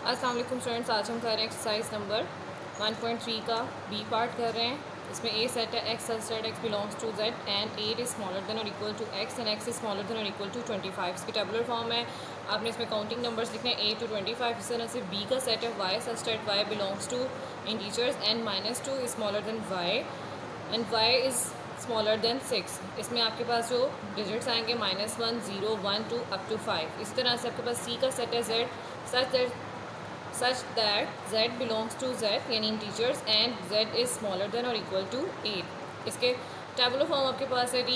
अस्सलाम वालेकुम स्टूडेंट्स, आज हम कर रहे हैं एक्सरसाइज नंबर 1.3 का बी पार्ट कर रहे हैं। इसमें ए सेट है X such that X belongs to Z and 8 is smaller than और equal to X and X is smaller than और इक्वल टू 25। इसकी टेबुलर फॉर्म है। आपने इसमें काउंटिंग नंबर्स लिखने हैं A to 25। इस तरह से बी का सेट है Y such that Y belongs to integers and -2 is smaller than Y and Y is smaller than 6। इसमें आपके पास जो डिजिट्स आएंगे -1, 0, 1, 2 अप टू 5। इस तरह से आपके पास सी का सेट है Z such that z belongs to z यानी integers and z is smaller than or equal to 8। इसके टेबुलर फॉर्म आपके पास है D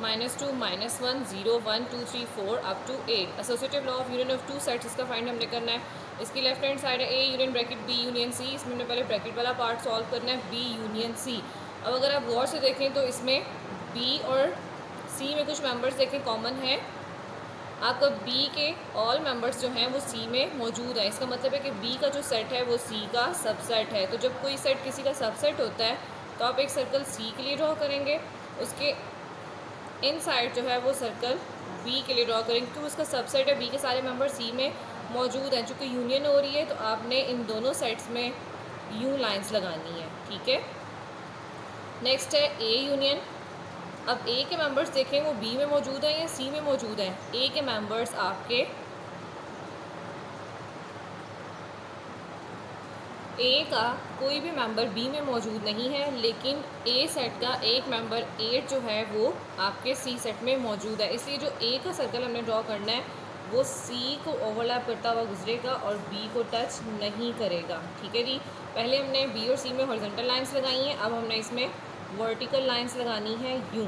-2, -1, 0, 1, 2, 3, 4 up to 8। Associative law of union of two sets इसका फाइंड हमने करना है। इसकी लेफ्ट हैंड साइड है A union bracket B union C. इसमें हमने पहले ब्रैकेट वाला पार्ट सॉल्व करना है बी यूनियन सी। अब अगर आप गौर से देखें तो इसमें बी और सी में कुछ मेंबर्स देखें कॉमन है। आपका बी के ऑल मेंबर्स जो हैं वो सी में मौजूद है। इसका मतलब है कि बी का जो सेट है वो सी का सबसेट है। तो जब कोई सेट किसी का सबसेट होता है तो आप एक सर्कल सी के लिए ड्रॉ करेंगे, उसके इन साइड जो है वो सर्कल बी के लिए ड्रॉ करेंगे क्योंकि उसका सबसेट है। बी के सारे मेंबर सी में मौजूद हैं। चूँकि यूनियन हो रही है तो आपने इन दोनों सेट्स में यू लाइन्स लगानी है, ठीक है। नेक्स्ट है ए यूनियन। अब ए के मेंबर्स देखें वो बी में मौजूद हैं या सी में मौजूद हैं। ए के मेंबर्स आपके ए का कोई भी मेंबर बी में मौजूद नहीं है, लेकिन ए सेट का एक मेंबर 8 जो है वो आपके सी सेट में मौजूद है। इसलिए जो ए का सर्कल हमने ड्रॉ करना है वो सी को ओवरलैप करता हुआ गुजरेगा और बी को टच नहीं करेगा, ठीक है जी। पहले हमने बी और सी में हॉरिजॉन्टल लाइंस लगाई हैं, अब हमने इसमें वर्टिकल लाइंस लगानी है यूँ,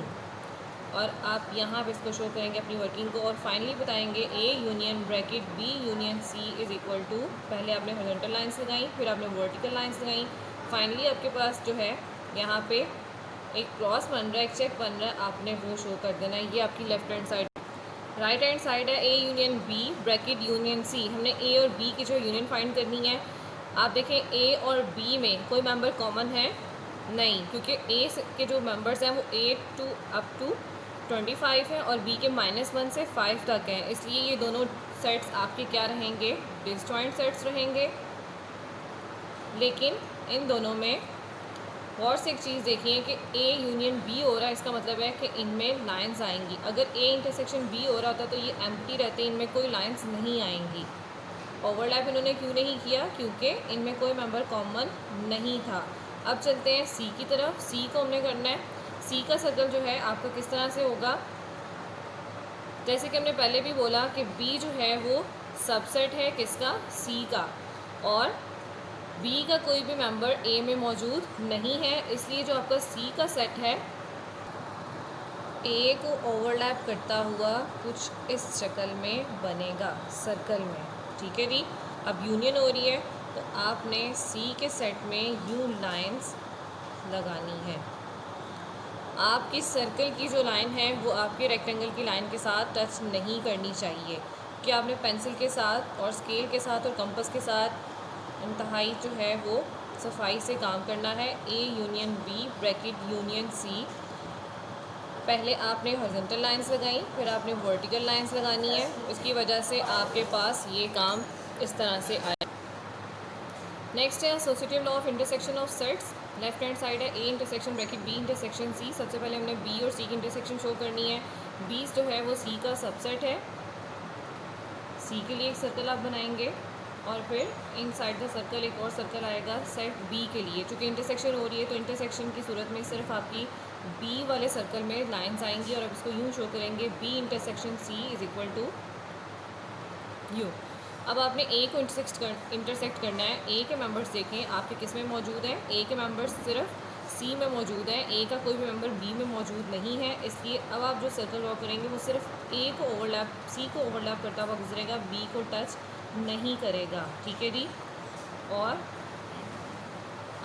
और आप यहाँ पे इसको शो करेंगे अपनी वर्किंग को और फाइनली बताएंगे A union bracket B union C is equal to, पहले आपने हॉरिजॉन्टल लाइंस लगाई, फिर आपने वर्टिकल लाइंस लगाई, फाइनली आपके पास जो है यहाँ पे एक क्रॉस बन रहा है, एक चेक बन रहा है, आपने वो शो कर देना है। ये आपकी left hand side. Right hand side है A union B bracket union C. हमने ए और बी की जो यूनियन फाइंड करनी है। आप देखें ए और बी में कोई मेंबर कॉमन है नहीं, क्योंकि ए के जो मेंबर्स हैं वो 8 टू अप टू 25 है और बी के -1 से 5 तक हैं। इसलिए ये दोनों सेट्स आपके क्या रहेंगे, डिसजॉइंट सेट्स रहेंगे। लेकिन इन दोनों में और से एक चीज़ देखिए कि ए यूनियन बी हो रहा है, इसका मतलब है कि इनमें लाइंस आएंगी। अगर ए इंटरसेक्शन बी हो रहा होता तो ये एम्प्टी रहते, इनमें कोई लाइंस नहीं आएंगी। ओवरलैप इन्होंने क्यों नहीं किया, क्योंकि इनमें कोई मेंबर कॉमन नहीं था। अब चलते हैं सी की तरफ। सी को हमने करना है। सी का सर्कल जो है आपका किस तरह से होगा, जैसे कि हमने पहले भी बोला कि बी जो है वो सबसेट है किसका, सी का, और बी का कोई भी मेंबर ए में मौजूद नहीं है। इसलिए जो आपका सी का सेट है ए को ओवरलैप करता हुआ कुछ इस शक्ल में बनेगा सर्कल में, ठीक है जी। अब यूनियन हो रही है तो आपने सी के सेट में यू लाइंस लगानी है। आपकी सर्कल की जो लाइन है वो आपके रेक्टेंगल की लाइन के साथ टच नहीं करनी चाहिए, कि आपने पेंसिल के साथ और स्केल के साथ और कंपास के साथ इंतहाई जो है वो सफाई से काम करना है। A union B bracket union C, पहले आपने हॉरिजॉन्टल लाइंस लगाई, फिर आपने वर्टिकल लाइंस लगानी है। इसकी वजह से आपके पास ये काम इस तरह से आया। नेक्स्ट है associative law of intersection of sets. Left hand side है A intersection bracket B intersection C. सबसे पहले हमने बी और सी की इंटरसेक्शन शो करनी है। बी जो है वो सी का सबसेट है। सी के लिए एक सर्कल आप बनाएंगे और फिर इन साइड द सर्कल एक और सर्कल आएगा सेट बी के लिए। चूँकि इंटरसेक्शन हो रही है तो इंटरसेक्शन की सूरत में सिर्फ आपकी बी वाले सर्कल में लाइंस आएंगी और अब इसको यूँ शो करेंगे B intersection C is equal to U. अब आपने ए को इंटरसेक्ट करना है। ए के मेंबर्स देखें आपके किस में मौजूद हैं, ए के मेंबर्स सिर्फ सी में मौजूद हैं। ए का कोई भी मेंबर बी में मौजूद नहीं है। इसलिए अब आप जो सर्कल ड्रॉ करेंगे वो सिर्फ ए को ओवरलैप, सी को ओवरलैप करता हुआ गुजरेगा, बी को टच नहीं करेगा, ठीक है जी। और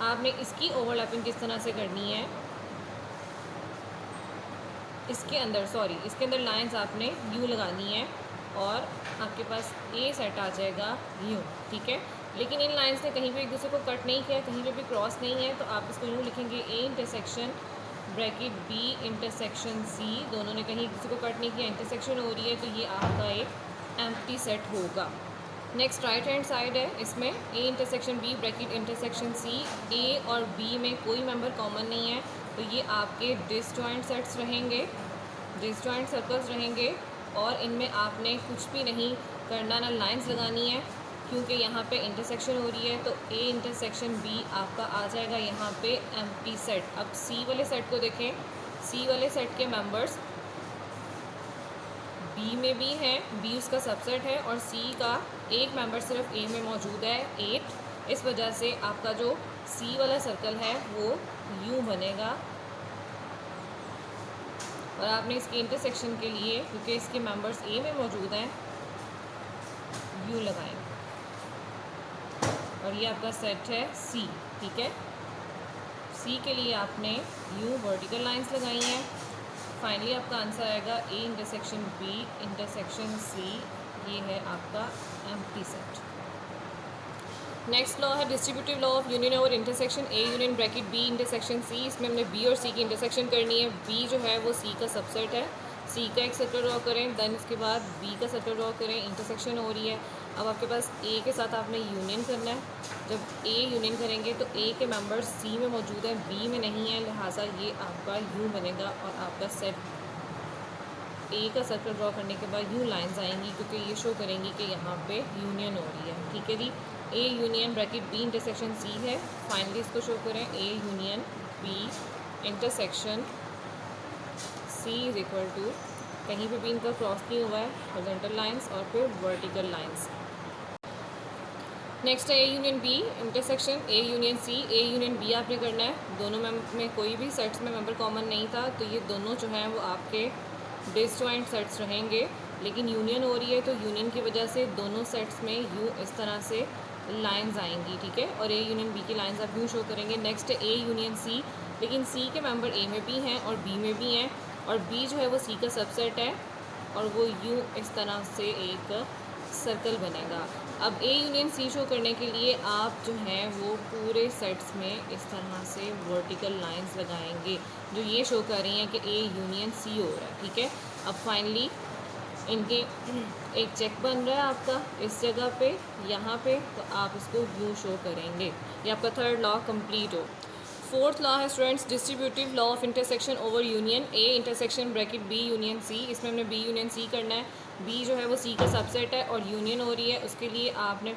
आपने इसकी ओवरलैपिंग किस तरह से करनी है, इसके अंदर लाइंस आपने यू लगानी है और आपके पास ए सेट आ जाएगा यूँ, ठीक है। लेकिन इन लाइंस ने कहीं पे एक दूसरे को कट नहीं किया, कहीं पे भी क्रॉस नहीं है, तो आप इसको यूँ लिखेंगे A intersection bracket B intersection C. दोनों ने कहीं एक दूसरे को कट नहीं किया, इंटरसेक्शन हो रही है, तो ये आपका एक एम्प्टी सेट होगा। नेक्स्ट राइट हैंड साइड है, इसमें A intersection B bracket intersection C, A और बी में कोई मेंबर कॉमन नहीं है, तो ये आपके डिसजॉइंट सेट्स रहेंगे, डिसजॉइंट सर्कल्स रहेंगे। और इनमें आपने कुछ भी नहीं करना, ना लाइंस लगानी है, क्योंकि यहाँ पे इंटरसेक्शन हो रही है। तो ए इंटरसेक्शन बी आपका आ जाएगा यहाँ पे एम्प्टी सेट। अब सी वाले सेट को देखें, सी वाले सेट के मेंबर्स बी में भी है, बी उसका सबसेट है, और सी का एक मेंबर सिर्फ ए में मौजूद है 8। इस वजह से आपका जो सी वाला सर्कल है वो यूँ बनेगा। और आपने इसके इंटरसेक्शन के लिए, क्योंकि इसके मेंबर्स ए में मौजूद हैं, यू लगाएंगे। और ये आपका सेट है सी, ठीक है। सी के लिए आपने यू वर्टिकल लाइंस लगाई हैं। फाइनली आपका आंसर आएगा A intersection B intersection C, ये है आपका एम्प्टी सेट। नेक्स्ट लॉ है distributive law of union over intersection A union bracket B intersection C. इसमें हमने बी और सी की इंटरसेक्शन करनी है। बी जो है वो सी का सबसेट है, सी का एक सर्कल ड्रॉ करें, देन इसके बाद बी का सर्कल ड्रॉ करें, इंटरसेक्शन हो रही है। अब आपके पास ए के साथ आपने यूनियन करना है। जब ए यूनियन करेंगे तो ए के मेंबर्स सी में मौजूद हैं, बी में नहीं है, लिहाजा ये आपका यू बनेगा। और आपका सेट ए का सर्कल ड्रॉ करने के बाद यू लाइंस आएंगी, क्योंकि ये शो करेंगी कि यहाँ पे यूनियन हो रही है, ठीक है जी। A union bracket B intersection C है। फाइनली इसको शो करें, A union B intersection C is equal to, कहीं पे भी इनका क्रॉस नहीं हुआ है, हॉरिजॉन्टल लाइंस और फिर वर्टिकल लाइंस। नेक्स्ट है A union B intersection A union C. A union B आपने करना है। दोनों में कोई भी सेट्स में मेंबर कॉमन नहीं था, तो ये दोनों जो हैं वो आपके डिसजॉइंट सेट्स रहेंगे। लेकिन यूनियन हो रही है, तो यूनियन की वजह से दोनों सेट्स में यू इस तरह से लाइंस आएंगी, ठीक है। और ए यूनियन बी की लाइंस आप यूँ शो करेंगे। नेक्स्ट है ए यूनियन सी, लेकिन सी के मेंबर ए में भी हैं और बी में भी हैं, और बी जो है वो सी का सबसेट है, और वो यूँ इस तरह से एक सर्कल बनेगा। अब ए यूनियन सी शो करने के लिए आप जो हैं वो पूरे सेट्स में इस तरह से वर्टिकल लाइंस लगाएंगे, जो ये शो कर रही हैं कि ए यूनियन सी हो रहा है, ठीक है। अब फाइनली इनके एक चेक बन रहा है आपका इस जगह पे, यहाँ पे, तो आप इसको यूँ शो करेंगे। ये आपका थर्ड लॉ कंप्लीट हो। फोर्थ लॉ है students distributive law of intersection over union A intersection bracket B union C. इसमें हमने बी यूनियन सी करना है। बी जो है वो सी का सबसेट है और यूनियन हो रही है, उसके लिए आपने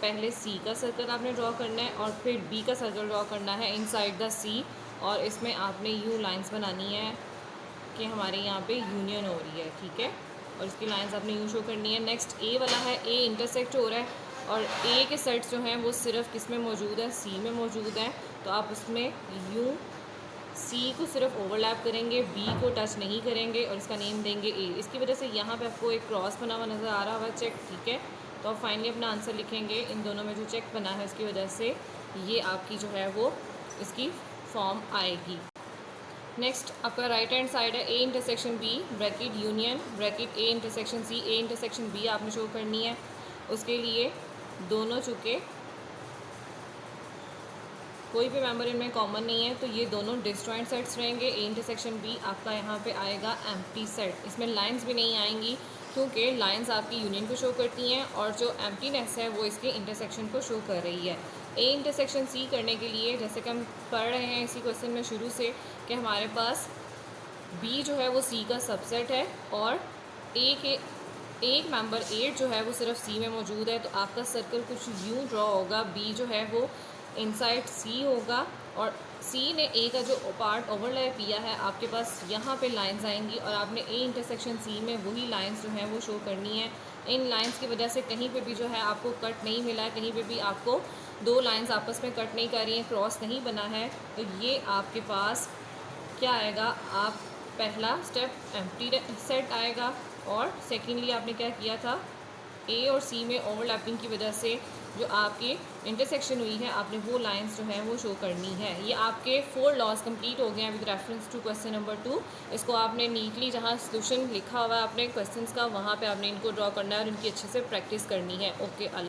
पहले सी का सर्कल आपने ड्रॉ करना है और फिर बी का सर्कल ड्रॉ करना है इनसाइड द सी, और इसमें आपने यू लाइंस बनानी है कि हमारे यहाँ पे यूनियन हो रही है, ठीक है। और इसकी लाइंस आपने यूँ शो करनी है। नेक्स्ट ए वाला है, ए इंटरसेक्ट हो रहा है, और ए के सेट्स जो हैं वो सिर्फ किस में मौजूद है, सी में मौजूद हैं, तो आप उसमें यूँ सी को सिर्फ ओवरलैप करेंगे, बी को टच नहीं करेंगे और इसका नेम देंगे ए। इसकी वजह से यहाँ पे आपको एक क्रॉस बना हुआ नज़र आ रहा होगा, चेक, ठीक है। तो आप फाइनली अपना आंसर लिखेंगे इन दोनों में जो चेक बना है, उसकी वजह से ये आपकी जो है वो इसकी फॉर्म आएगी। नेक्स्ट आपका राइट हैंड साइड है, A intersection B bracket union bracket A intersection C. A intersection B आपने शो करनी है। उसके लिए दोनों चूँकि कोई भी मेंबर इनमें कॉमन नहीं है, तो ये दोनों डिसजॉइंट सेट्स रहेंगे। ए इंटरसेक्शन बी आपका यहाँ पे आएगा एम्प्टी सेट। इसमें लाइंस भी नहीं आएंगी, क्योंकि लाइंस आपकी यूनियन को शो करती हैं और जो एम्प्टीनेस है वो इसके इंटरसेक्शन को शो कर रही है। ए इंटरसेक्शन सी करने के लिए, जैसे कि हम पढ़ रहे हैं इसी क्वेश्चन में शुरू से, कि हमारे पास बी जो है वो सी का सबसेट है और ए के एक मेंबर 8 जो है वो सिर्फ सी में मौजूद है, तो आपका सर्कल कुछ यूँ ड्रॉ होगा। बी जो है वो इनसाइड सी होगा और सी ने ए का जो पार्ट ओवरलैप किया है, आपके पास यहाँ पे लाइंस आएंगी और आपने ए इंटरसेक्शन सी में वही लाइंस जो हैं वो शो करनी है। इन लाइंस की वजह से कहीं पे भी जो है आपको कट नहीं मिला है, कहीं पे भी आपको दो लाइंस आपस में कट नहीं कर रही हैं, क्रॉस नहीं बना है, तो ये आपके पास क्या आएगा, आप पहला स्टेप एम्प्टी सेट आएगा। और सेकेंडली आपने क्या किया था, ए और सी में ओवरलैपिंग की वजह से जो आपकी इंटरसेक्शन हुई है, आपने वो लाइंस जो हैं वो शो करनी है। ये आपके 4 लॉज कंप्लीट हो गए हैं with reference to question number 2। इसको आपने नीटली जहाँ सोल्यूशन लिखा हुआ है आपने क्वेश्चंस का, वहाँ पे आपने इनको ड्रॉ करना है और इनकी अच्छे से प्रैक्टिस करनी है। ओके।